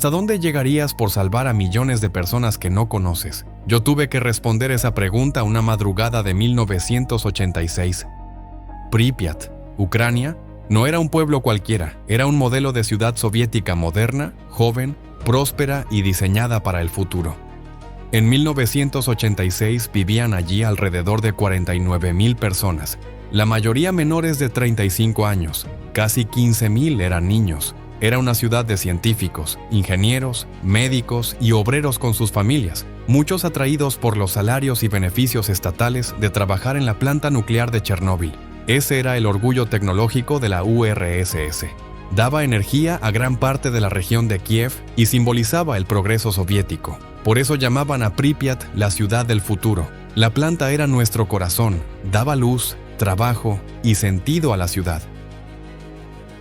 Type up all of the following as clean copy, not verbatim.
¿Hasta dónde llegarías por salvar a millones de personas que no conoces? Yo tuve que responder esa pregunta una madrugada de 1986. Pripyat, Ucrania, no era un pueblo cualquiera, era un modelo de ciudad soviética moderna, joven, próspera y diseñada para el futuro. En 1986 vivían allí alrededor de 49,000 personas, la mayoría menores de 35 años, casi 15,000 eran niños. Era una ciudad de científicos, ingenieros, médicos y obreros con sus familias, muchos atraídos por los salarios y beneficios estatales de trabajar en la planta nuclear de Chernóbil. Ese era el orgullo tecnológico de la URSS. Daba energía a gran parte de la región de Kiev y simbolizaba el progreso soviético. Por eso llamaban a Pripyat la ciudad del futuro. La planta era nuestro corazón, daba luz, trabajo y sentido a la ciudad.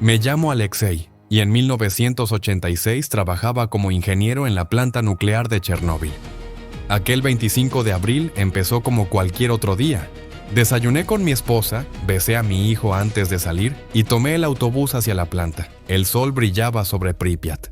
Me llamo Alexei y en 1986 trabajaba como ingeniero en la planta nuclear de Chernóbil. Aquel 25 de abril empezó como cualquier otro día. Desayuné con mi esposa, besé a mi hijo antes de salir y tomé el autobús hacia la planta. El sol brillaba sobre Pripyat.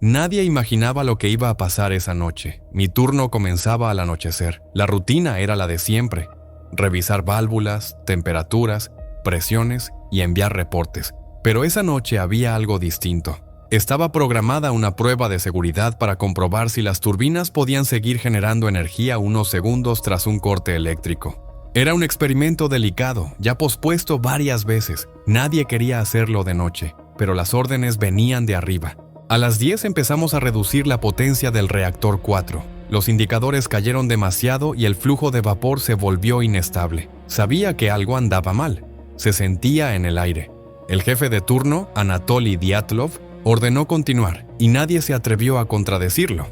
Nadie imaginaba lo que iba a pasar esa noche. Mi turno comenzaba al anochecer. La rutina era la de siempre: revisar válvulas, temperaturas, presiones y enviar reportes. Pero esa noche había algo distinto. Estaba programada una prueba de seguridad para comprobar si las turbinas podían seguir generando energía unos segundos tras un corte eléctrico. Era un experimento delicado, ya pospuesto varias veces. Nadie quería hacerlo de noche, pero las órdenes venían de arriba. A las 10 empezamos a reducir la potencia del reactor 4. Los indicadores cayeron demasiado y el flujo de vapor se volvió inestable. Sabía que algo andaba mal. Se sentía en el aire. El jefe de turno, Anatoly Dyatlov, ordenó continuar y nadie se atrevió a contradecirlo.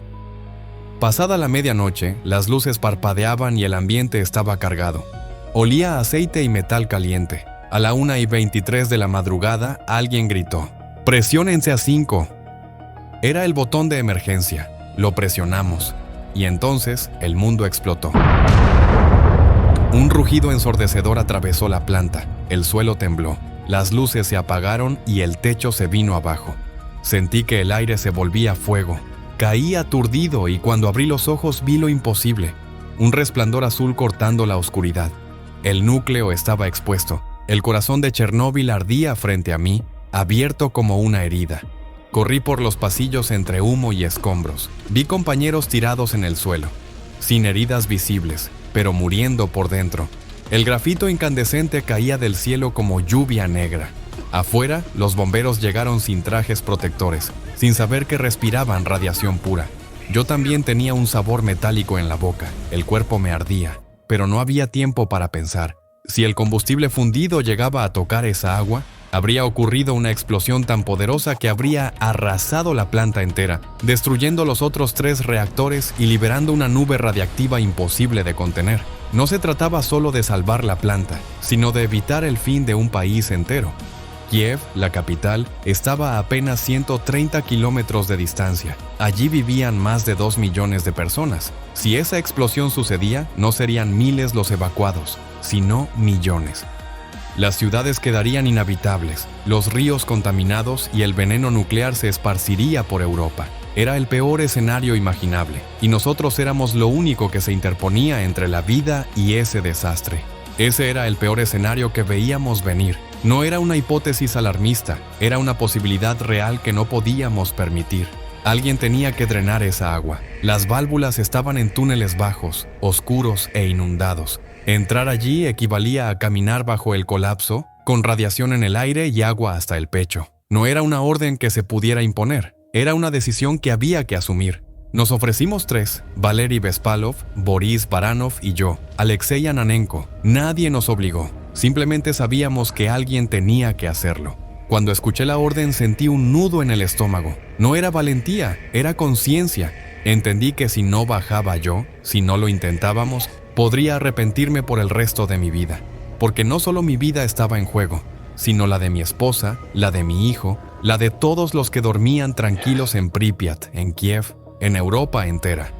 Pasada la medianoche, las luces parpadeaban y el ambiente estaba cargado. Olía a aceite y metal caliente. A la 1:23 de la madrugada, alguien gritó: «¡Presiónense a 5!». Era el botón de emergencia. Lo presionamos. Y entonces, el mundo explotó. Un rugido ensordecedor atravesó la planta. El suelo tembló. Las luces se apagaron y el techo se vino abajo. Sentí que el aire se volvía fuego. Caí aturdido y cuando abrí los ojos vi lo imposible. Un resplandor azul cortando la oscuridad. El núcleo estaba expuesto. El corazón de Chernóbil ardía frente a mí, abierto como una herida. Corrí por los pasillos entre humo y escombros. Vi compañeros tirados en el suelo, sin heridas visibles, pero muriendo por dentro. El grafito incandescente caía del cielo como lluvia negra. Afuera, los bomberos llegaron sin trajes protectores, sin saber que respiraban radiación pura. Yo también tenía un sabor metálico en la boca. El cuerpo me ardía, pero no había tiempo para pensar. Si el combustible fundido llegaba a tocar esa agua, habría ocurrido una explosión tan poderosa que habría arrasado la planta entera, destruyendo los otros 3 reactores y liberando una nube radiactiva imposible de contener. No se trataba solo de salvar la planta, sino de evitar el fin de un país entero. Kiev, la capital, estaba a apenas 130 kilómetros de distancia. Allí vivían más de 2 millones de personas. Si esa explosión sucedía, no serían miles los evacuados, sino millones. Las ciudades quedarían inhabitables, los ríos contaminados y el veneno nuclear se esparciría por Europa. Era el peor escenario imaginable, y nosotros éramos lo único que se interponía entre la vida y ese desastre. Ese era el peor escenario que veíamos venir. No era una hipótesis alarmista, era una posibilidad real que no podíamos permitir. Alguien tenía que drenar esa agua. Las válvulas estaban en túneles bajos, oscuros e inundados. Entrar allí equivalía a caminar bajo el colapso, con radiación en el aire y agua hasta el pecho. No era una orden que se pudiera imponer, era una decisión que había que asumir. Nos ofrecimos 3, Valery Bespalov, Boris Baranov y yo, Alexei Ananenko. Nadie nos obligó, simplemente sabíamos que alguien tenía que hacerlo. Cuando escuché la orden sentí un nudo en el estómago. No era valentía, era conciencia. Entendí que si no bajaba yo, si no lo intentábamos, podría arrepentirme por el resto de mi vida. Porque no solo mi vida estaba en juego, sino la de mi esposa, la de mi hijo, la de todos los que dormían tranquilos en Pripyat, en Kiev, en Europa entera.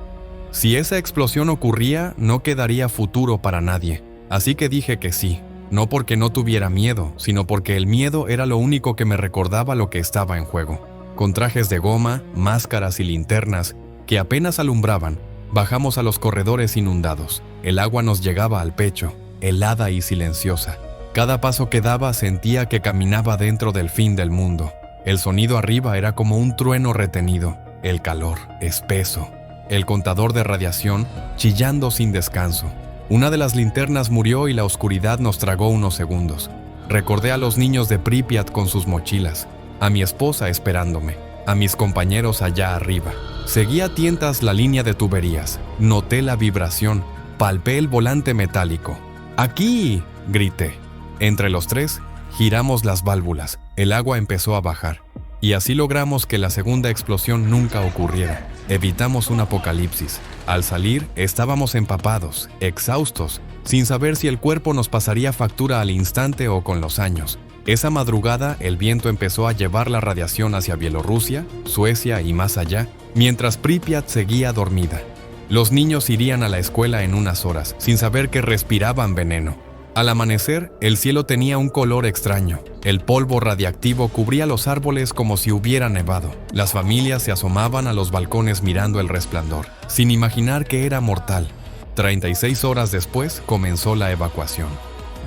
Si esa explosión ocurría, no quedaría futuro para nadie. Así que dije que sí, no porque no tuviera miedo, sino porque el miedo era lo único que me recordaba lo que estaba en juego. Con trajes de goma, máscaras y linternas que apenas alumbraban, bajamos a los corredores inundados. El agua nos llegaba al pecho, helada y silenciosa. Cada paso que daba sentía que caminaba dentro del fin del mundo. El sonido arriba era como un trueno retenido, el calor espeso, el contador de radiación chillando sin descanso. Una de las linternas murió y la oscuridad nos tragó unos segundos. Recordé a los niños de Pripyat con sus mochilas, a mi esposa esperándome, a mis compañeros allá arriba. Seguí a tientas la línea de tuberías, noté la vibración, palpé el volante metálico. ¡Aquí!, grité. Entre los tres, giramos las válvulas, el agua empezó a bajar, y así logramos que la segunda explosión nunca ocurriera. Evitamos un apocalipsis. Al salir, estábamos empapados, exhaustos, sin saber si el cuerpo nos pasaría factura al instante o con los años. Esa madrugada, el viento empezó a llevar la radiación hacia Bielorrusia, Suecia y más allá, mientras Pripyat seguía dormida. Los niños irían a la escuela en unas horas, sin saber que respiraban veneno. Al amanecer, el cielo tenía un color extraño. El polvo radiactivo cubría los árboles como si hubiera nevado. Las familias se asomaban a los balcones mirando el resplandor, sin imaginar que era mortal. 36 horas después comenzó la evacuación.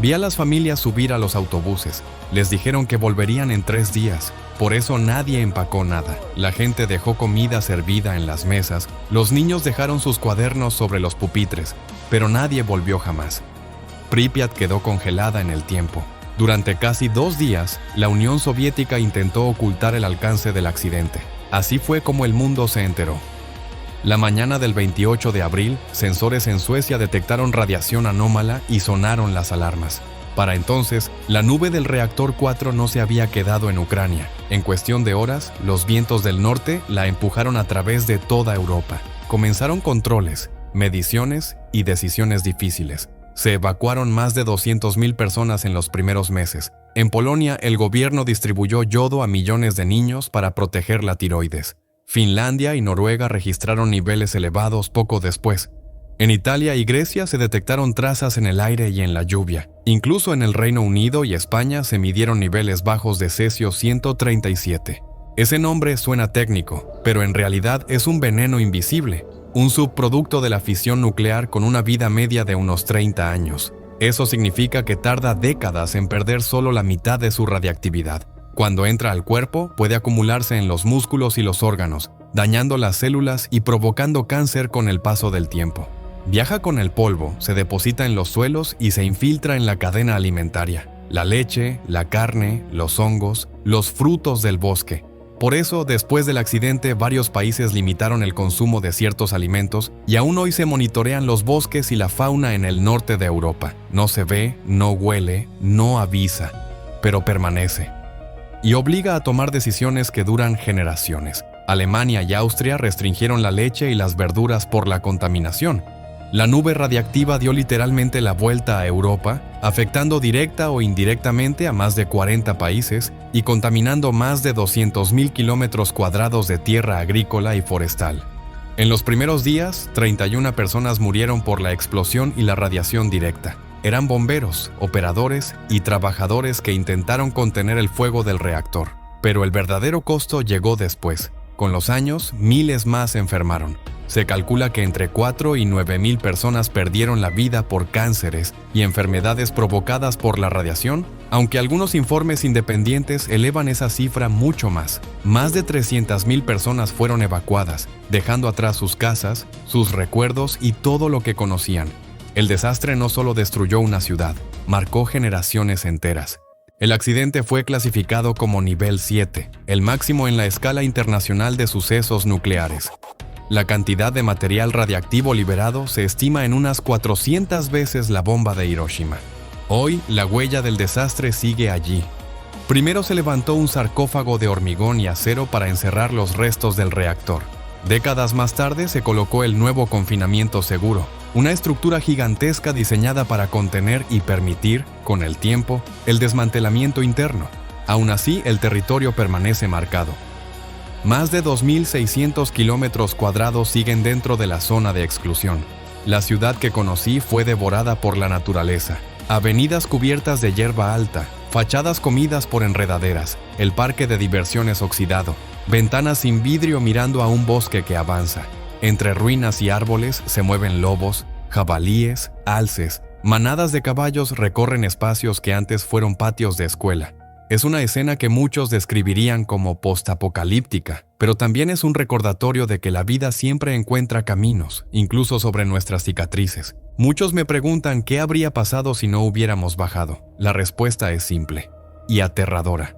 Vi a las familias subir a los autobuses. Les dijeron que volverían en 3 días. Por eso nadie empacó nada. La gente dejó comida servida en las mesas. Los niños dejaron sus cuadernos sobre los pupitres, pero nadie volvió jamás. Pripyat quedó congelada en el tiempo. Durante casi 2 días, la Unión Soviética intentó ocultar el alcance del accidente. Así fue como el mundo se enteró. La mañana del 28 de abril, sensores en Suecia detectaron radiación anómala y sonaron las alarmas. Para entonces, la nube del reactor 4 no se había quedado en Ucrania. En cuestión de horas, los vientos del norte la empujaron a través de toda Europa. Comenzaron controles, mediciones y decisiones difíciles. Se evacuaron más de 200.000 personas en los primeros meses. En Polonia, el gobierno distribuyó yodo a millones de niños para proteger la tiroides. Finlandia y Noruega registraron niveles elevados poco después. En Italia y Grecia se detectaron trazas en el aire y en la lluvia. Incluso en el Reino Unido y España se midieron niveles bajos de cesio 137. Ese nombre suena técnico, pero en realidad es un veneno invisible, un subproducto de la fisión nuclear con una vida media de unos 30 años. Eso significa que tarda décadas en perder solo la mitad de su radiactividad. Cuando entra al cuerpo, puede acumularse en los músculos y los órganos, dañando las células y provocando cáncer con el paso del tiempo. Viaja con el polvo, se deposita en los suelos y se infiltra en la cadena alimentaria. La leche, la carne, los hongos, los frutos del bosque. Por eso, después del accidente, varios países limitaron el consumo de ciertos alimentos y aún hoy se monitorean los bosques y la fauna en el norte de Europa. No se ve, no huele, no avisa, pero permanece. Y obliga a tomar decisiones que duran generaciones. Alemania y Austria restringieron la leche y las verduras por la contaminación. La nube radiactiva dio literalmente la vuelta a Europa, afectando directa o indirectamente a más de 40 países y contaminando más de 200.000 kilómetros cuadrados de tierra agrícola y forestal. En los primeros días, 31 personas murieron por la explosión y la radiación directa. Eran bomberos, operadores y trabajadores que intentaron contener el fuego del reactor. Pero el verdadero costo llegó después. Con los años, miles más se enfermaron. Se calcula que entre 4 y 9.000 personas perdieron la vida por cánceres y enfermedades provocadas por la radiación, aunque algunos informes independientes elevan esa cifra mucho más. Más de 300.000 personas fueron evacuadas, dejando atrás sus casas, sus recuerdos y todo lo que conocían. El desastre no solo destruyó una ciudad, marcó generaciones enteras. El accidente fue clasificado como nivel 7, el máximo en la escala internacional de sucesos nucleares. La cantidad de material radiactivo liberado se estima en unas 400 veces la bomba de Hiroshima. Hoy, la huella del desastre sigue allí. Primero se levantó un sarcófago de hormigón y acero para encerrar los restos del reactor. Décadas más tarde se colocó el nuevo confinamiento seguro, una estructura gigantesca diseñada para contener y permitir, con el tiempo, el desmantelamiento interno. Aún así, el territorio permanece marcado. Más de 2.600 kilómetros cuadrados siguen dentro de la zona de exclusión. La ciudad que conocí fue devorada por la naturaleza. Avenidas cubiertas de hierba alta, fachadas comidas por enredaderas, el parque de diversiones oxidado, ventanas sin vidrio mirando a un bosque que avanza. Entre ruinas y árboles se mueven lobos, jabalíes, alces, manadas de caballos recorren espacios que antes fueron patios de escuela. Es una escena que muchos describirían como postapocalíptica, pero también es un recordatorio de que la vida siempre encuentra caminos, incluso sobre nuestras cicatrices. Muchos me preguntan qué habría pasado si no hubiéramos bajado. La respuesta es simple y aterradora.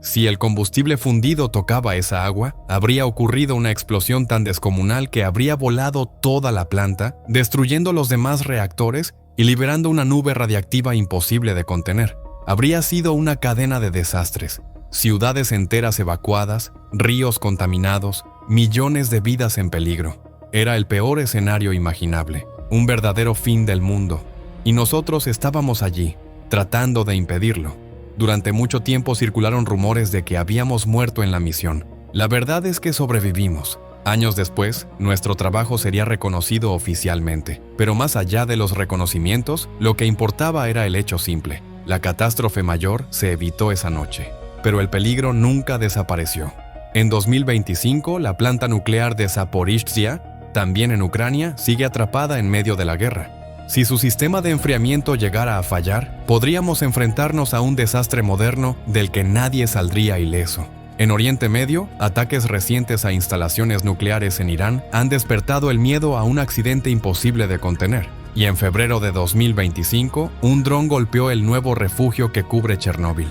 Si el combustible fundido tocaba esa agua, habría ocurrido una explosión tan descomunal que habría volado toda la planta, destruyendo los demás reactores y liberando una nube radiactiva imposible de contener. Habría sido una cadena de desastres, ciudades enteras evacuadas, ríos contaminados, millones de vidas en peligro. Era el peor escenario imaginable, un verdadero fin del mundo, y nosotros estábamos allí, tratando de impedirlo. Durante mucho tiempo circularon rumores de que habíamos muerto en la misión. La verdad es que sobrevivimos. Años después, nuestro trabajo sería reconocido oficialmente, pero más allá de los reconocimientos, lo que importaba era el hecho simple. La catástrofe mayor se evitó esa noche, pero el peligro nunca desapareció. En 2025, la planta nuclear de Zaporizhzhia, también en Ucrania, sigue atrapada en medio de la guerra. Si su sistema de enfriamiento llegara a fallar, podríamos enfrentarnos a un desastre moderno del que nadie saldría ileso. En Oriente Medio, ataques recientes a instalaciones nucleares en Irán han despertado el miedo a un accidente imposible de contener. Y en febrero de 2025, un dron golpeó el nuevo refugio que cubre Chernóbil.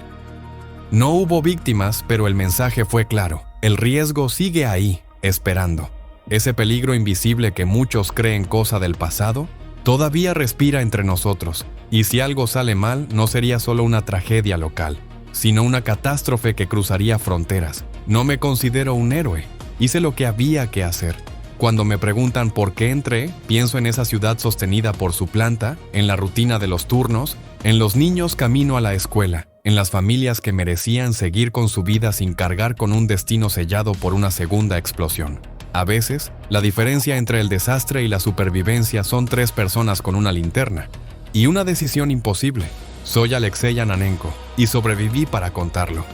No hubo víctimas, pero el mensaje fue claro. El riesgo sigue ahí, esperando. Ese peligro invisible que muchos creen cosa del pasado, todavía respira entre nosotros. Y si algo sale mal, no sería solo una tragedia local, sino una catástrofe que cruzaría fronteras. No me considero un héroe. Hice lo que había que hacer. Cuando me preguntan por qué entré, pienso en esa ciudad sostenida por su planta, en la rutina de los turnos, en los niños camino a la escuela, en las familias que merecían seguir con su vida sin cargar con un destino sellado por una segunda explosión. A veces, la diferencia entre el desastre y la supervivencia son 3 personas con una linterna. Y una decisión imposible. Soy Alexei Yananenko y sobreviví para contarlo.